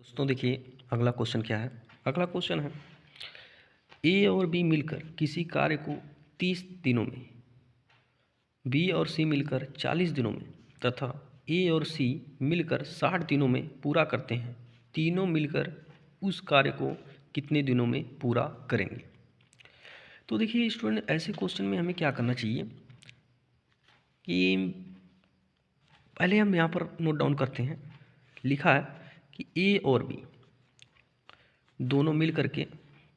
दोस्तों देखिए, अगला क्वेश्चन क्या है। अगला क्वेश्चन है, ए और बी मिलकर किसी कार्य को 30 दिनों में, बी और सी मिलकर 40 दिनों में तथा ए और सी मिलकर 60 दिनों में पूरा करते हैं। तीनों मिलकर उस कार्य को कितने दिनों में पूरा करेंगे। तो देखिए स्टूडेंट, ऐसे क्वेश्चन में हमें क्या करना चाहिए कि पहले हम यहाँ पर नोट डाउन करते हैं। लिखा है कि ए और बी दोनों मिल करके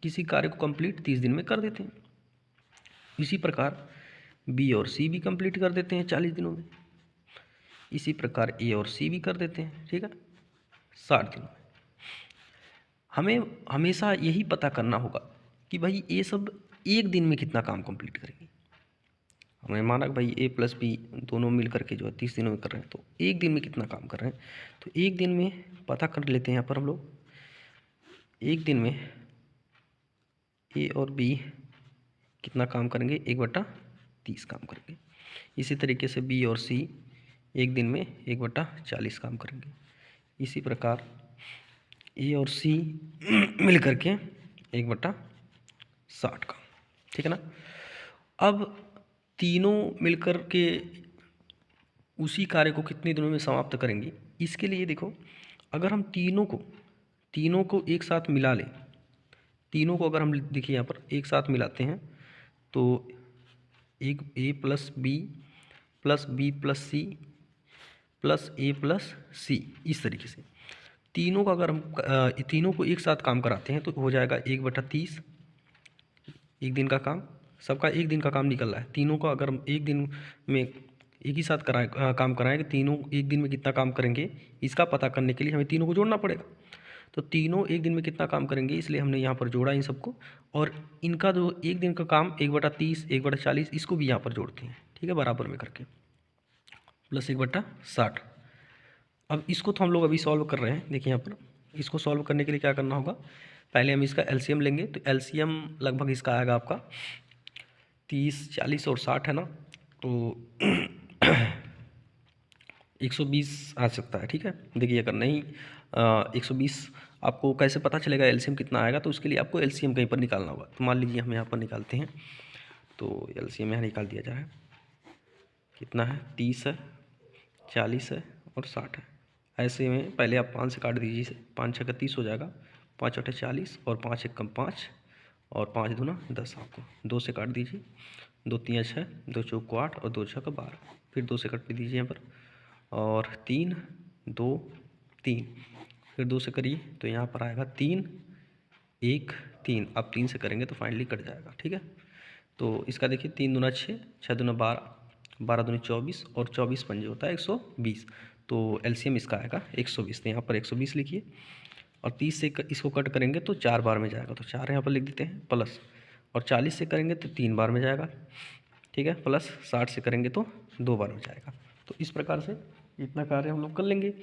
किसी कार्य को कंप्लीट 30 दिन में कर देते हैं। इसी प्रकार बी और सी भी कंप्लीट कर देते हैं 40 दिनों में। इसी प्रकार ए और सी भी कर देते हैं, ठीक है, 60 दिनों में। हमें हमेशा यही पता करना होगा कि भाई ये सब एक दिन में कितना काम कंप्लीट करेंगे। हमने माना कि भाई ए प्लस बी दोनों मिल करके जो है 30 दिनों में कर रहे हैं, तो एक दिन में कितना काम कर रहे हैं। तो एक दिन में पता कर लेते हैं यहाँ पर हम लोग। एक दिन में ए और बी कितना काम करेंगे, 1/30 काम करेंगे। इसी तरीके से बी और सी एक दिन में 1/40 काम करेंगे। इसी प्रकार ए और सी मिल करके 1/60 काम, ठीक है ना। अब तीनों मिलकर के उसी कार्य को कितने दिनों में समाप्त करेंगे, इसके लिए देखो, अगर हम तीनों को एक साथ मिला लें, तीनों को अगर हम देखिए यहाँ पर एक साथ मिलाते हैं तो एक A plus B plus C plus A plus C, इस तरीके से तीनों का अगर हम तीनों को एक साथ काम कराते हैं तो हो जाएगा 1/30। एक दिन का काम, सबका एक दिन का काम निकल रहा है। तीनों का अगर हम एक दिन में एक ही साथ काम कराएंगे, तीनों एक दिन में कितना काम करेंगे इसका पता करने के लिए हमें तीनों को जोड़ना पड़ेगा। तो तीनों एक दिन में कितना काम करेंगे, इसलिए हमने यहाँ पर जोड़ा इन सबको। और इनका जो एक दिन का काम 1/30 1/40 इसको भी यहाँ पर जोड़ते हैं, ठीक है, बराबर में करके प्लस 1/60। अब इसको तो हम लोग अभी सॉल्व कर रहे हैं। देखिए यहाँ पर इसको सॉल्व करने के लिए क्या करना होगा, पहले हम इसका एलसीएम लेंगे। तो एलसीएम लगभग इसका आएगा आपका 30 40 और 60 है ना, तो 120 आ सकता है, ठीक है। देखिए अगर नहीं 120 आपको कैसे पता चलेगा एलसीएम कितना आएगा, तो उसके लिए आपको एलसीएम कहीं पर निकालना होगा। तो मान लीजिए हम यहाँ पर निकालते हैं, तो एलसीएम यहाँ निकाल दिया जा रहा है। कितना है, 30 है, 40 है और 60 है। ऐसे में पहले आप 5 से काट दीजिए इसे, 5 6 का 30 हो जाएगा, 5 8 40 और 5 1 कम 5 और 5 दूना 10। आपको 2 से काट दीजिए, 2 3 6, 2 चौक 8 और 2 6 12। फिर 2 से कट दीजिए यहाँ पर, और 3 2 3, फिर 2 से करिए तो यहाँ पर आएगा 3 1 3। आप 3 से करेंगे तो फाइनली कट जाएगा, ठीक है। तो इसका देखिए 3 दूना 6, 6 दूना 12, 12 दूनी 24 और 24 पंजे होता है 120। तो एलसीएम इसका आएगा 120। तो यहाँ पर 120 लिखिए, और 30 से इसको कट करेंगे तो 4 बार में जाएगा, तो 4 यहाँ पर लिख देते हैं प्लस, और 40 से करेंगे तो 3 बार में जाएगा, ठीक है, प्लस 60 से करेंगे तो 2 बार में जाएगा। तो इस प्रकार से इतना कार्य हम लोग कर लेंगे।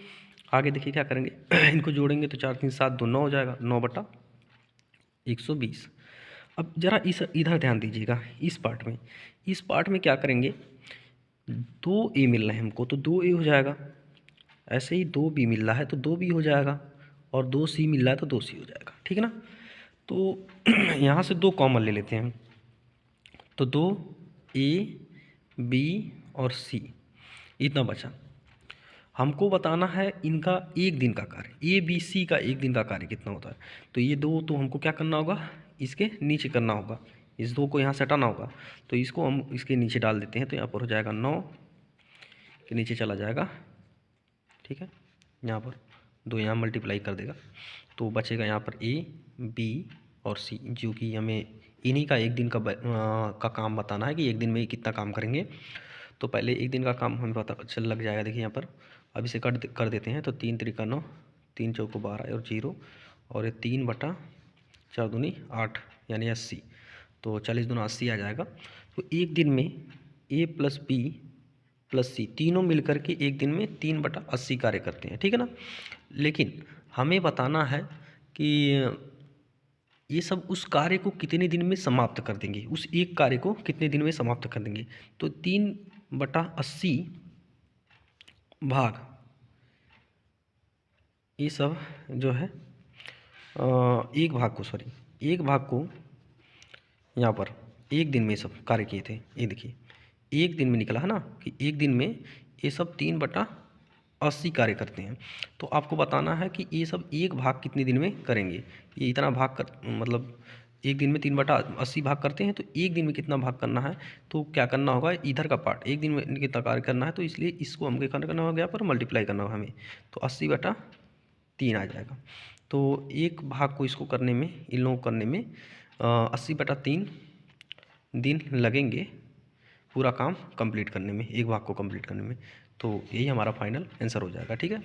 आगे देखिए क्या करेंगे इनको जोड़ेंगे तो 4 3 7 2 9 हो जाएगा, 9/120। अब ज़रा इस इधर ध्यान दीजिएगा, इस पार्ट में क्या करेंगे, 2 ए मिल रहे हैं हमको तो 2 ए हो जाएगा। ऐसे ही 2 बी मिल रहा है तो 2 बी हो जाएगा, और 2 सी मिल रहा है तो 2 सी हो जाएगा, ठीक है ना। तो यहाँ से 2 कॉमन ले लेते हैं, तो 2 ए बी और सी इतना बचा। हमको बताना है इनका एक दिन का कार्य, ए बी सी का एक दिन का कार्य कितना होता है। तो ये 2 तो हमको क्या करना होगा, इसके नीचे करना होगा, इस 2 को यहाँ से हटाना होगा। तो इसको हम इसके नीचे डाल देते हैं, तो यहाँ पर हो जाएगा 9 के नीचे चला जाएगा, ठीक है। यहाँ पर 2 यहाँ मल्टीप्लाई कर देगा, तो बचेगा यहाँ पर ए बी और सी, जो कि हमें इन्हीं का एक दिन का काम बताना है कि एक दिन में कितना काम करेंगे। तो पहले एक दिन का काम हमें पता चल लग जाएगा। देखिए यहाँ पर अब इसे कर देते हैं, तो 3 3 9, 3 चौको 12 और 0, और ये 3/4 दूनी 8 यानी 80। तो 40 दूना 80 आ जाएगा। तो एक दिन में ए प्लस बी प्लस सी तीनों मिलकर के एक दिन में 3/80 कार्य करते हैं, ठीक है ना। लेकिन हमें बताना है कि ये सब उस कार्य को कितने दिन में समाप्त कर देंगे, उस एक कार्य को कितने दिन में समाप्त कर देंगे। तो 3/80 भाग ये सब जो है एक भाग को यहाँ पर एक दिन में सब कार्य किए थे। ये देखिए एक दिन में निकला है ना कि एक दिन में ये सब 3/80 कार्य करते हैं। तो आपको बताना है कि ये सब एक भाग कितने दिन में करेंगे। ये इतना भाग कर मतलब एक दिन में 3/80 भाग करते हैं, तो एक दिन में कितना भाग करना है, तो क्या करना होगा, इधर का पार्ट एक दिन में कितना कार्य करना है, तो इसलिए इसको हमको करना होगा यहाँ पर मल्टीप्लाई करना होगा हमें, तो 80/3 आ जाएगा। तो एक भाग को इसको करने में, इन लोगों को करने में 80/3 दिन लगेंगे पूरा काम कंप्लीट करने में, एक भाग को कंप्लीट करने में। तो यही हमारा फाइनल आंसर हो जाएगा। ठीक है।